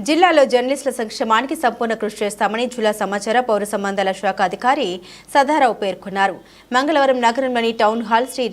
జిల్లాలో జర్నలిస్టుల సంక్షేమానికి సంపూర్ణ కృషి చేస్తామని జిల్లా సమాచార పౌర సంబంధాల శాఖ అధికారి సదారావు పేర్కొన్నారు. మంగళవారం నగరంలోని town hall Shri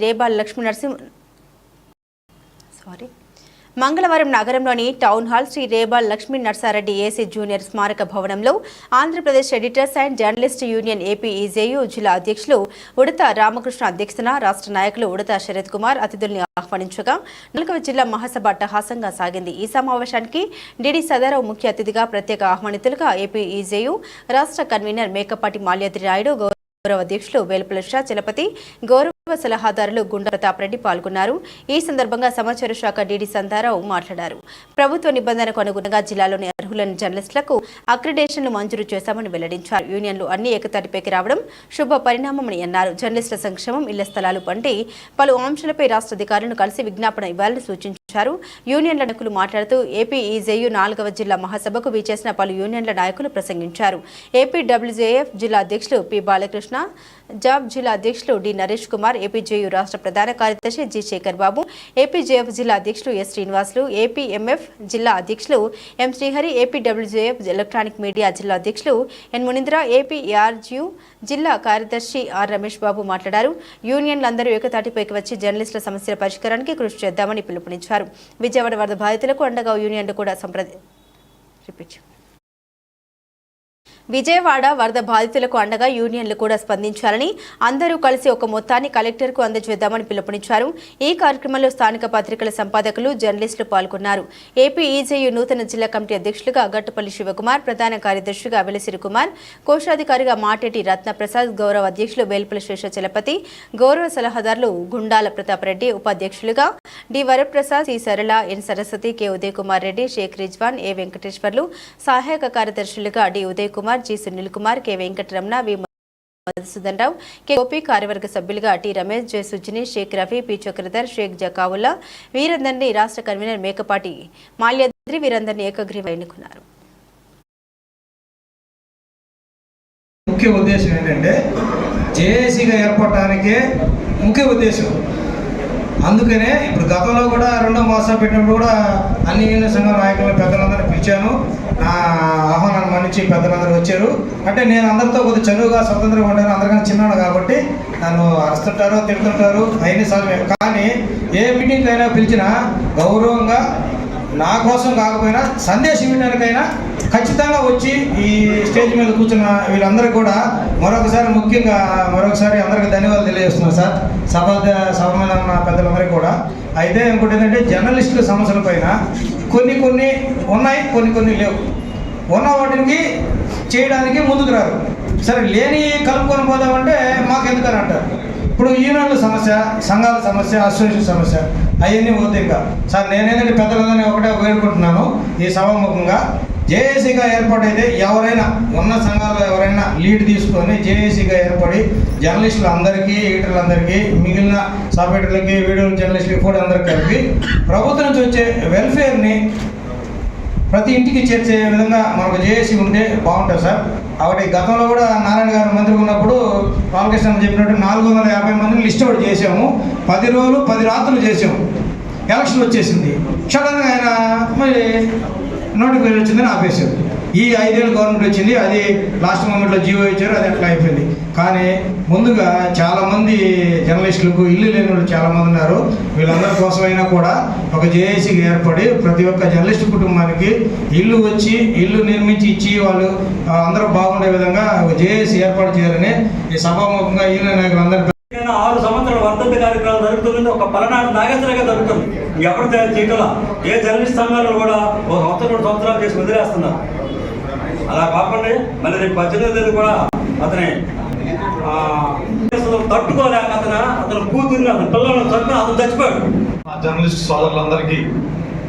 Rebal Lakshmi Narsareddy AC junior స్మారక భవనంలో Andhra Pradesh editors and journalist union APEJU జిల్లా అధ్యక్షులు ఉడత రామకృష్ణ అధ్యక్షతన రాష్ట్ర నాయకులు ఉడత శరత్ కుమార్ అతిథుల్ని ఆహ్వానించగా 4వ జిల్లా మహాసభ అట్టహాసంగా సాగింది. ఈ సమావేశానికి డిడి సదారావు ముఖ్య అతిథిగా ప్రత్యేక ఆహ్వానితులుగా ఏపీఈజేయు రాష్ట్ర కన్వీనర్ మేకపాటి మాల్యాద్రి నాయుడు, గౌరవ అధ్యక్షులు వేలుపుల షా చలపతి, గౌరవ సలహాదారులు గుండా ప్రతాప్ రెడ్డి పాల్గొన్నారు. ఈ సందర్భంగా సమాచార శాఖ డిడి సదారావు మాట్లాడారు. ప్రభుత్వ నిబంధనకు అనుగుణంగా జిల్లాలోని అర్హులైన జర్నలిస్టులకు అక్రిడేషన్లు మంజూరు చేశామని వెల్లడించారు. యూనియన్లు అన్ని ఏకతాటిపైకి రావడం శుభ పరిణామమని అన్నారు. జర్నలిస్టుల సంక్షేమం, ఇళ్ల స్థలాలు వంటి పలు అంశాలపై రాష్ట్ర అధికారులను కలిసి విజ్ఞాపన ఇవ్వాలని సూచించారు. యూనియన్ల నాయకులు మాట్లాడుతూ ఏపీఈజేయు 4వ జిల్లా మహాసభకు విచ్చేసిన పలు యూనియన్ల నాయకులు ప్రసంగించారు. ఏపీడబ్ల్యూజేఎఫ్ జిల్లా అధ్యక్షులు పి బాలకృష్ణ, జాబ్ జిల్లా అధ్యక్షులు డి నరేష్ కుమార్, ఏపీజేయు రాష్ట్ర ప్రధాన కార్యదర్శి జి శేఖర్ బాబు, ఏపీజేఎఫ్ జిల్లా అధ్యక్షులు ఎస్ శ్రీనివాసులు, ఏపీఎంఎఫ్ జిల్లా అధ్యక్షులు ఎం శ్రీహరి, ఏపీడబ్ల్యూజేఎఫ్ ఎలక్ట్రానిక్ మీడియా జిల్లా అధ్యక్షులు ఎన్ మునీంద్ర, ఏపీఆర్జీయు జిల్లా కార్యదర్శి ఆర్ రమేష్ బాబు మాట్లాడారు. యూనియన్లందరూ ఏకతాటిపైకి వచ్చి జర్నలిస్టుల సమస్యల పరిష్కారానికి కృషి చేద్దామని పిలుపునిచ్చారు. విజయవాడ వరద బాధితులకు అండగా యూనియన్లు కూడా విజయవాడ వరద బాధితులకు అండగా యూనియన్లు కూడా స్పందించాలని, అందరూ కలిసి ఒక మొత్తాన్ని కలెక్టర్కు అందజేద్దామని పిలుపునిచ్చారు. ఈ కార్యక్రమంలో స్థానిక పత్రికల సంపాదకులు, జర్నలిస్టులు పాల్గొన్నారు. ఏపీఈజేయు నూతన జిల్లా కమిటీ అధ్యక్షులుగా గట్టుపల్లి శివకుమార్, ప్రధాన కార్యదర్శిగా వెలసిరి కుమార్, కోశాధికారిగా మాటేటి రత్నప్రసాద్, గౌరవ అధ్యక్షులు వేల్పుల శేషచలపతి, గౌరవ సలహాదారులు గుండాల ప్రతాప్ రెడ్డి, ఉపాధ్యక్షులుగా D Varaprasad, C Sarala, N Saraswati, K Uday Kumar Reddy, Sheikh Rizwan, A Venkateswarlu, సహాయక కార్యదర్శులుగా D Uday Kumar, G Sunil Kumar, K Venkataramana, V Madhusudan Rao, K Gopi, కార్యవర్గ సభ్యులుగా T Ramesh, J Sujini, Sheikh Rafi, P Chakradhar, Sheikh Zakaullah, వీరందరినీ రాష్ట్ర కన్వీనర్ మేకపాటి మాల్యాద్రి వీరందరినీ ఏకగ్రీవం ఎన్నుకున్నారు. ముఖ్య ఉద్దేశం ఏంటంటే జేఏసీగా ఏర్పడటానికే ముఖ్య ఉద్దేశం. అందుకనే ఇప్పుడు గతంలో కూడా 2వ మహాసభ పెట్టినప్పుడు కూడా అన్ని యూనియన్ సంఘం నాయకులను పెద్దలందరినీ పిలిచాను. నా ఆహ్వానాన్ని మన్నించి పెద్దలందరూ వచ్చారు. అంటే నేను అందరితో కొద్దిగా చనువుగా స్వతంత్రంగా ఉంటాను. అందరికన్నా చిన్నాను కాబట్టి నన్ను అరుస్తుంటారు, తిడుతుంటారు, అయిన సమయం. కానీ ఏ మీటింగ్ అయినా పిలిచినా గౌరవంగా నా కోసం కాకపోయినా సందేశం ఇవ్వడానికైనా ఖచ్చితంగా వచ్చి ఈ స్టేజ్ మీద కూర్చున్న వీళ్ళందరికీ కూడా మరొకసారి అందరికీ ధన్యవాదాలు తెలియజేస్తున్నాను సార్. సభ మీద ఉన్న పెద్దలందరికీ కూడా. అయితే ఇంకోటి ఏంటంటే జర్నలిస్టుల సమస్యల పైన కొన్ని ఉన్నాయి, కొన్ని లేవు. ఉన్న వాటికి చేయడానికి ముందుకు రారు. సరే లేని కలుపుకొని పోదామంటే మాకెందుకని అంటారు. ఇప్పుడు యూనియన్ల సమస్య, సంఘాల సమస్య, అసోసియేషన్ సమస్య అవన్నీ పోతే ఇంకా సార్ నేనేంటంటే పెద్దలందరినీ ఒకటే వేడుకుంటున్నాను. ఈ సభాముఖంగా జేఏసీగా ఏర్పడైతే ఎవరైనా ఉన్న సంఘాల్లో ఎవరైనా లీడ్ తీసుకొని జేఏసీగా ఏర్పడి జర్నలిస్టులు అందరికీ, ఎడిటర్లందరికీ, మిగిలిన సబ్ ఎడిటర్లకి, వీడియో జర్నలిస్టులకి కూడా అందరికీ కలిపి ప్రభుత్వం నుంచి వచ్చే వెల్ఫేర్ని ప్రతి ఇంటికి చేర్చే విధంగా మనకు జేఏసీ ఉంటే బాగుంటుంది సార్. కాబట్టి గతంలో కూడా నారాయణ గారు మంత్రి ఉన్నప్పుడు బాలకృష్ణ చెప్పినట్టు 450 మందిని లిస్ట్ అవుట్ చేసాము. 10 రోజులు 10 రాత్రులు చేసాము. ఎలక్షన్ వచ్చేసింది. సడన్గా ఆయన మరి నోటిఫికేషన్ వచ్చిందని ఆపేశారు. ఈ 5 ఏళ్ళు గవర్నమెంట్ వచ్చింది, అది లాస్ట్ మూమెంట్లో జీవో ఇచ్చారు, అది అట్లా అయిపోయింది. కానీ ముందుగా చాలామంది జర్నలిస్టులకు ఇల్లు లేని వాళ్ళు చాలామంది ఉన్నారు. వీళ్ళందరి కోసమైనా కూడా ఒక జేఏసీకి ఏర్పడి ప్రతి ఒక్క జర్నలిస్ట్ కుటుంబానికి ఇల్లు నిర్మించి ఇచ్చి వాళ్ళు అందరూ బాగుండే విధంగా ఒక జేఏసీ ఏర్పాటు చేయాలని ఈ సభాముఖంగా యూనియన్ నాయకులందరూ 6 సంవత్సరాల వర్ధంతి కార్యక్రమం జరుగుతుంది. ఒక పలనాడు నాగేశ్వరగా జరుగుతుంది. ఎప్పుడు చేయటం ఏ జర్నలిస్ట్ సంఘాలు కూడా ఒక 2 సంవత్సరాలు చేసి వదిలేస్తున్నారు. అలా కాకుండా మళ్ళీ రేపు 18వ తేదీ కూడా అతని తట్టుకోలేక అతను కూతుర్ని, అతని పిల్లలను చంపి అతను చచ్చిపోయాడు. జర్నలిస్ట్ సోదరులందరికీ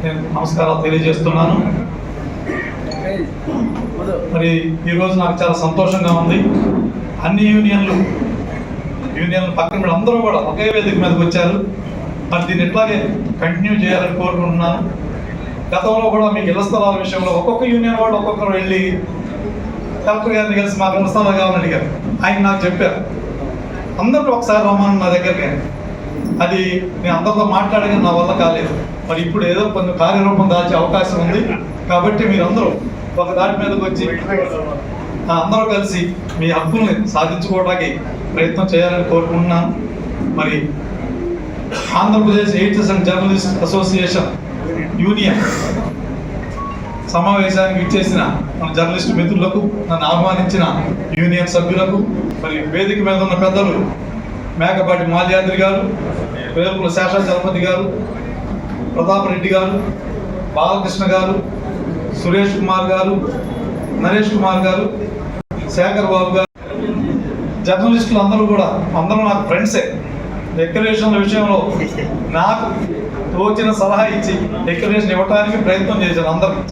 నేను నమస్కారాలు తెలియజేస్తున్నాను. మరి ఈరోజు నాకు చాలా సంతోషంగా ఉంది. అన్ని యూనియన్లు పక్కన మీరు అందరూ కూడా ఒకే వేదిక మీదకి వచ్చారు. మరి దీన్ని ఇట్లాగే కంటిన్యూ చేయాలని కోరుకుంటున్నాను. గతంలో కూడా మీకు ఇళ్ల స్థలాల విషయంలో ఒక్కొక్క యూనియన్ వాళ్ళు ఒక్కొక్కరు వెళ్ళి కలెక్టర్ గారిని కలిసి మాకు ఇళ్ల స్థలాలు కావాలని అడిగారు. ఆయన నాకు చెప్పారు అందరూ ఒకసారి రమ్మని నా దగ్గరికి. అది నేను అందరితో మాట్లాడగా నా వల్ల కాలేదు. మరి ఇప్పుడు ఏదో కొంచెం కార్యరూపం దాల్చే అవకాశం ఉంది. కాబట్టి మీరందరూ ఒక దాటి మీదకి వచ్చి అందరూ కలిసి మీ హక్కుల్ని సాధించుకోవడానికి ప్రయత్నం చేయాలని కోరుకుంటున్నాను. మరి Andhra Pradesh editors and journalist association union సమావేశానికి ఇచ్చేసిన మన జర్నలిస్టు మిత్రులకు, నన్ను ఆహ్వానించిన యూనియన్ సభ్యులకు, మరి వేదిక మీద ఉన్న పెద్దలు మేకపాటి మాల్యాద్రి గారు, వేలుపుల శేషాచలపతి గారు, ప్రతాప్ రెడ్డి గారు, బాలకృష్ణ గారు, సురేష్ కుమార్ గారు, నరేష్ కుమార్ గారు, శేఖర్ బాబు గారు, జర్నలిస్టులు అందరూ నాకు ఫ్రెండ్సే. డెక్లరేషన్ల విషయంలో నాకు తోచిన సలహా ఇచ్చి డెక్లరేషన్ ఇవ్వడానికి ప్రయత్నం చేశాను అందరికి.